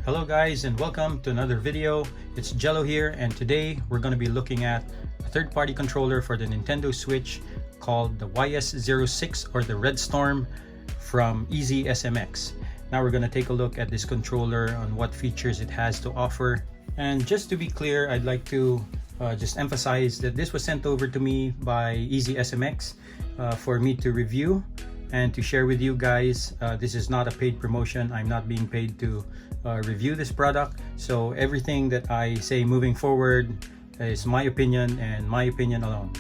Hello guys and welcome to another video. It's Jello here, and today we're going to be looking at a third-party controller for the Nintendo Switch called the YS06 or the Red Storm from EasySMX. Now we're going to take a look at this controller on what features it has to offer. And just to be clear, I'd like to just emphasize that this was sent over to me by EasySMX for me to review and to share with you guys. This is not a paid promotion. I'm not being paid to review this product, so everything that I say moving forward is my opinion and my opinion alone.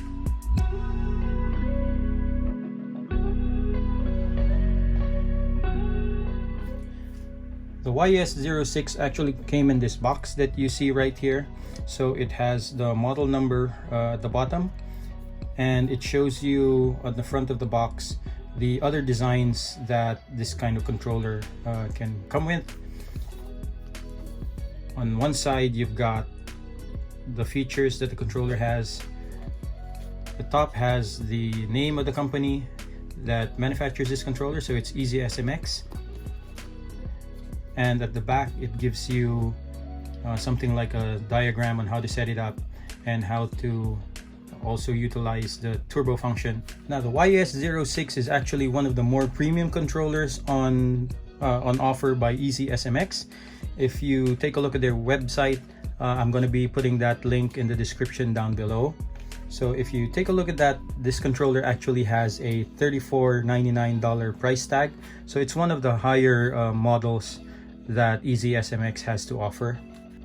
The YS06 actually came in this box that you see right here. So it has the model number at the bottom, and it shows you on the front of the box the other designs that this kind of controller can come with. On one side, you've got the features that the controller has. The top has the name of the company that manufactures this controller, so it's EasySMX. And at the back, it gives you something like a diagram on how to set it up and how to also utilize the turbo function. Now, the YS06 is actually one of the more premium controllers on offer by EasySMX. If you take a look at their website, I'm going to be putting that link in the description down below. So if you take a look at that, this controller actually has a $34.99 price tag. So it's one of the higher models that EasySMX has to offer.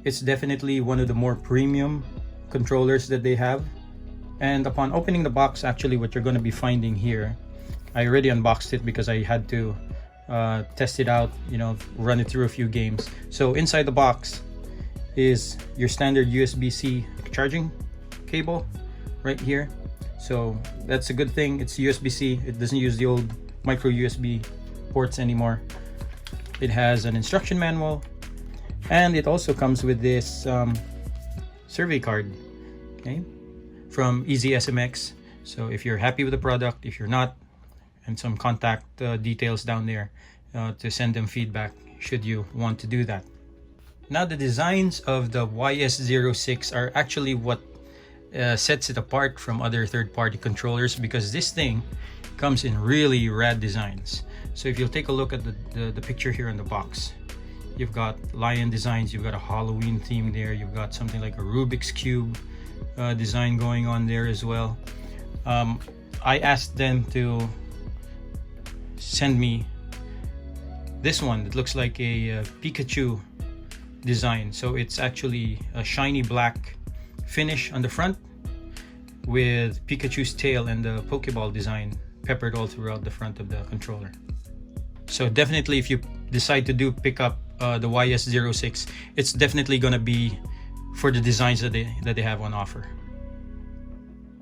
It's definitely one of the more premium controllers that they have. And upon opening the box, actually what you're going to be finding here, I already unboxed it because I had to test it out, run it through a few games. So inside the box is your standard USB-C charging cable right here. So that's a good thing. It's USB-C. It doesn't use the old micro USB ports anymore. It has an instruction manual, and it also comes with this survey card, okay, from EasySMX. So if you're happy with the product, if you're not, and some contact details down there to send them feedback should you want to do that. Now, the designs of the YS06 are actually what sets it apart from other third-party controllers, because this thing comes in really rad designs. So if you'll take a look at the picture here in the box, you've got lion designs, you've got a Halloween theme there, you've got something like a Rubik's Cube design going on there as well. I asked them to send me this one that looks like a Pikachu design. So it's actually a shiny black finish on the front with Pikachu's tail and the Pokeball design peppered all throughout the front of the controller. So definitely, if you decide to pick up the YS06, it's definitely gonna be for the designs that they have on offer.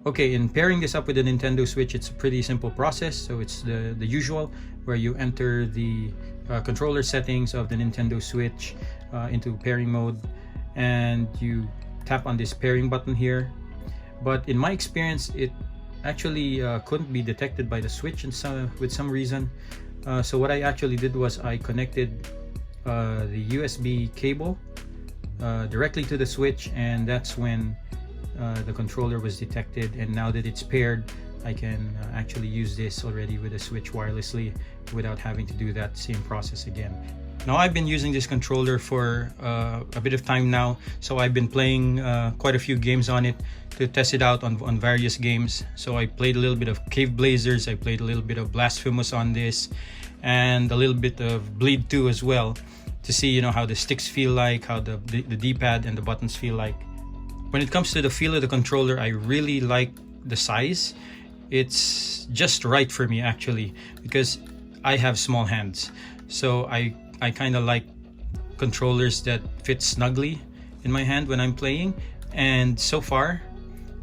Okay, in pairing this up with the Nintendo Switch, it's a pretty simple process. So it's the usual, where you enter the controller settings of the Nintendo Switch into pairing mode, and you tap on this pairing button here. But in my experience, it actually couldn't be detected by the Switch with some reason. So what I actually did was I connected the USB cable directly to the Switch, and that's when the controller was detected. And now that it's paired, I can actually use this already with the Switch wirelessly without having to do that same process again. Now, I've been using this controller for a bit of time now, so I've been playing quite a few games on it to test it out on various games. So I played a little bit of Cave Blazers, I played a little bit of Blasphemous on this, and a little bit of Bleed 2 as well, to see how the sticks feel like, how the D-pad and the buttons feel like. When it comes to the feel of the controller, I really like the size. It's just right for me actually, because I have small hands. So I kind of like controllers that fit snugly in my hand when I'm playing. And so far,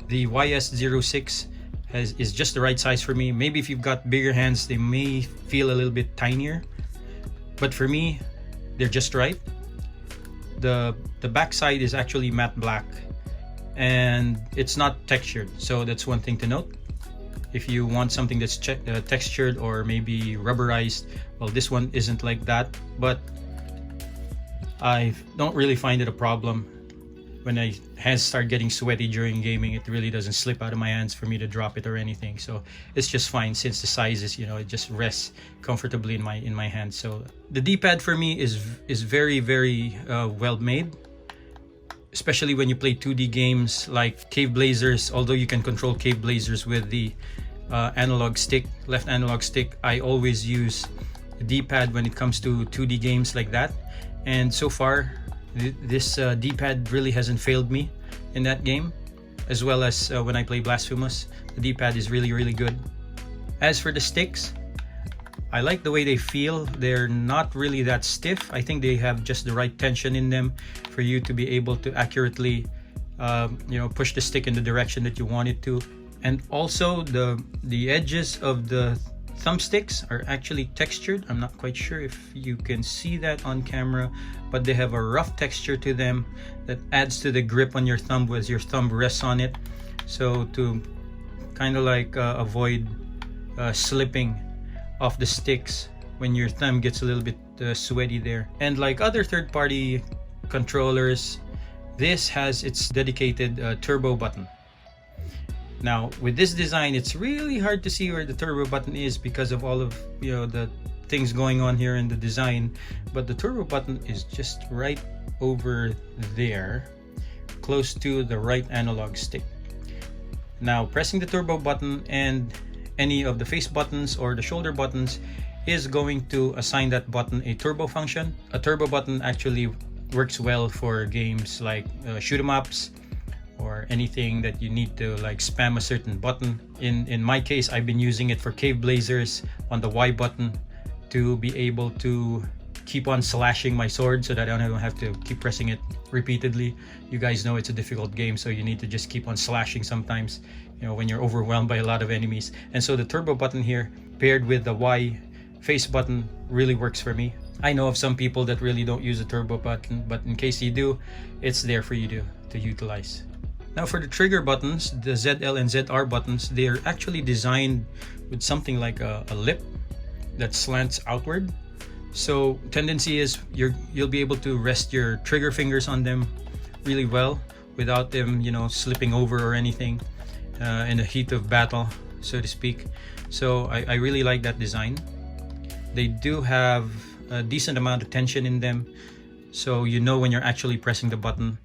the YS06 is just the right size for me. Maybe if you've got bigger hands, they may feel a little bit tinier, but for me, they're just right. The backside is actually matte black, and it's not textured, so that's one thing to note. If you want something that's textured or maybe rubberized, well, this one isn't like that. But I don't really find it a problem. When my hands start getting sweaty during gaming, it really doesn't slip out of my hands for me to drop it or anything. So it's just fine since the size is, you know, it just rests comfortably in my hand. So the D-pad for me is very well made, especially when you play 2D games like Cave Blazers. Although you can control Cave Blazers with the analog stick, left analog stick, I always use the D-pad when it comes to 2D games like that. And so far, this D-pad really hasn't failed me in that game, as well as when I play Blasphemous. The D-pad is really good. As for the sticks, I like the way they feel. They're not really that stiff. I think they have just the right tension in them for you to be able to accurately you know, push the stick in the direction that you want it to. And also the edges of the thumbsticks are actually textured. I'm not quite sure if you can see that on camera, but they have a rough texture to them that adds to the grip on your thumb as your thumb rests on it. So to kind of like avoid slipping off the sticks when your thumb gets a little bit sweaty there. And like other third-party controllers, this has its dedicated turbo button. Now with this design, it's really hard to see where the turbo button is because of all of, you know, the things going on here in the design, but the turbo button is just right over there, close to the right analog stick. Now pressing the turbo button and any of the face buttons or the shoulder buttons is going to assign that button a turbo function. A turbo button actually works well for games like shoot 'em ups, or anything that you need to like spam a certain button. In my case, I've been using it for Cave Blazers on the Y button to be able to keep on slashing my sword so that I don't have to keep pressing it repeatedly. You guys know it's a difficult game, so you need to just keep on slashing sometimes, you know, when you're overwhelmed by a lot of enemies. And so the turbo button here paired with the Y face button really works for me. I know of some people that really don't use the turbo button, but in case you do, it's there for you to utilize. Now for the trigger buttons, the ZL and ZR buttons, they're actually designed with something like a lip that slants outward. So tendency is you'll be able to rest your trigger fingers on them really well without them, you know, slipping over or anything in the heat of battle, so to speak. So I really like that design. They do have a decent amount of tension in them, so you know when you're actually pressing the button.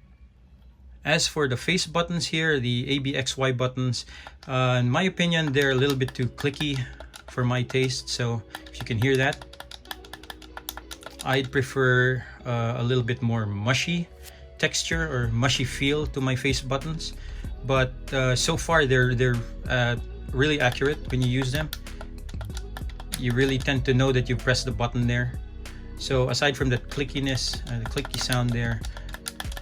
As for the face buttons here, the ABXY buttons, in my opinion, they're a little bit too clicky for my taste. So if you can hear that, I'd prefer a little bit more mushy texture or mushy feel to my face buttons. But so far they're really accurate when you use them. You really tend to know that you pressed the button there. So aside from that clickiness, the clicky sound there,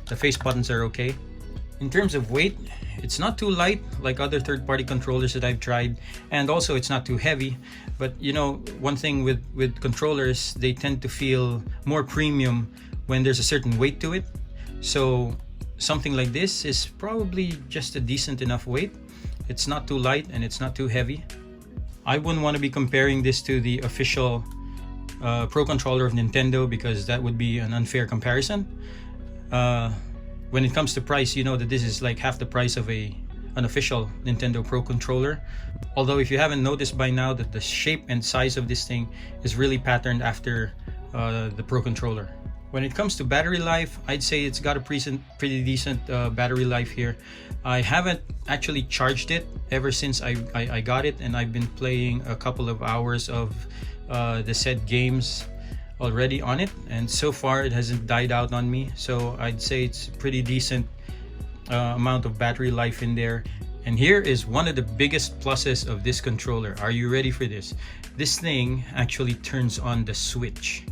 the face buttons are okay. In terms of weight, it's not too light like other third-party controllers that I've tried, and also it's not too heavy. But you know, one thing with controllers, they tend to feel more premium when there's a certain weight to it. So something like this is probably just a decent enough weight. It's not too light and it's not too heavy. I wouldn't want to be comparing this to the official Pro Controller of Nintendo, because that would be an unfair comparison. When it comes to price, you know that this is like half the price of an official Nintendo Pro Controller. Although if you haven't noticed by now that the shape and size of this thing is really patterned after the Pro Controller. When it comes to battery life, I'd say it's got a pretty decent battery life here. I haven't actually charged it ever since I got it, and I've been playing a couple of hours of the said games already on it, and so far it hasn't died out on me. So I'd say it's a pretty decent amount of battery life in there. And here is one of the biggest pluses of this controller. Are you ready for this? This thing actually turns on the switch.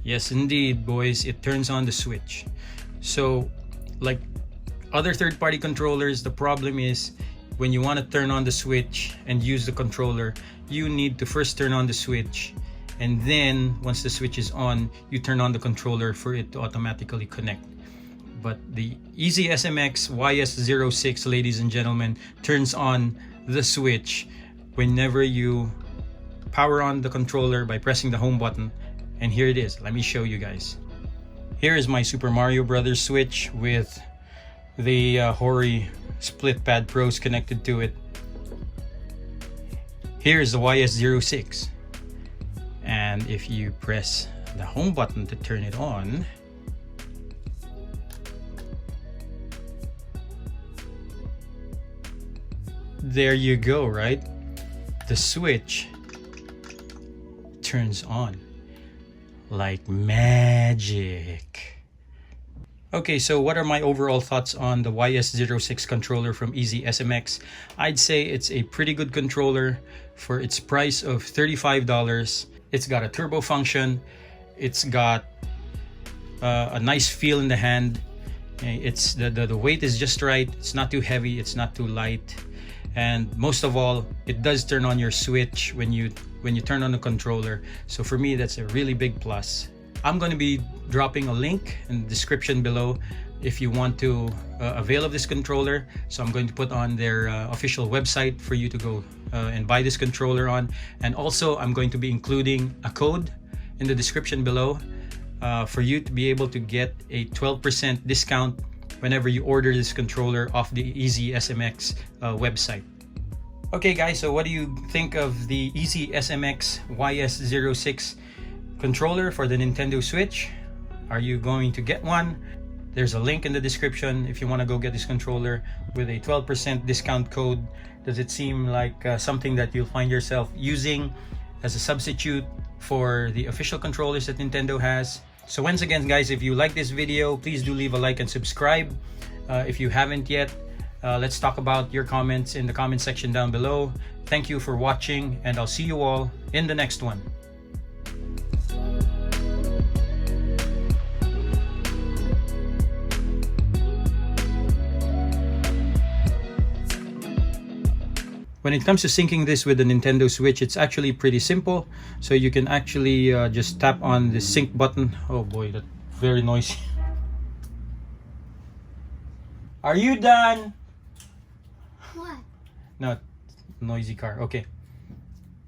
Yes indeed, boys, it turns on the switch. So like other third-party controllers, the problem is when you want to turn on the switch and use the controller, you need to first turn on the switch, and then once the switch is on, you turn on the controller for it to automatically connect. But the EasySMX YS06, ladies and gentlemen, turns on the switch whenever you power on the controller by pressing the home button. And here it is. Let me show you guys. Here is my Super Mario Brothers Switch with the Hori split pad pros connected to it. Here is the YS06, and if you press the home button to turn it on, there you go, right? The switch turns on like magic. Okay, so what are my overall thoughts on the YS06 controller from EasySMX? I'd say it's a pretty good controller for its price of $35. It's got a turbo function. It's got a nice feel in the hand. It's the weight is just right. It's not too heavy. It's not too light. And most of all, it does turn on your switch when you turn on the controller. So for me, that's a really big plus. I'm going to be dropping a link in the description below if you want to avail of this controller. So I'm going to put on their official website for you to go and buy this controller on. And also I'm going to be including a code in the description below for you to be able to get a 12% discount whenever you order this controller off the EasySMX website. Okay guys, so what do you think of the EasySMX YS06 controller for the Nintendo Switch? Are you going to get one? There's a link in the description if you want to go get this controller with a 12% discount code. Does it seem like something that you'll find yourself using as a substitute for the official controllers that Nintendo has? So once again guys, if you like this video, please do leave a like and subscribe. If you haven't yet, let's talk about your comments in the comment section down below. Thank you for watching, and I'll see you all in the next one. When it comes to syncing this with the Nintendo Switch, it's actually pretty simple. So you can actually just tap on the sync button. Oh boy, that's very noisy. Are you done? What? No, noisy car. Okay.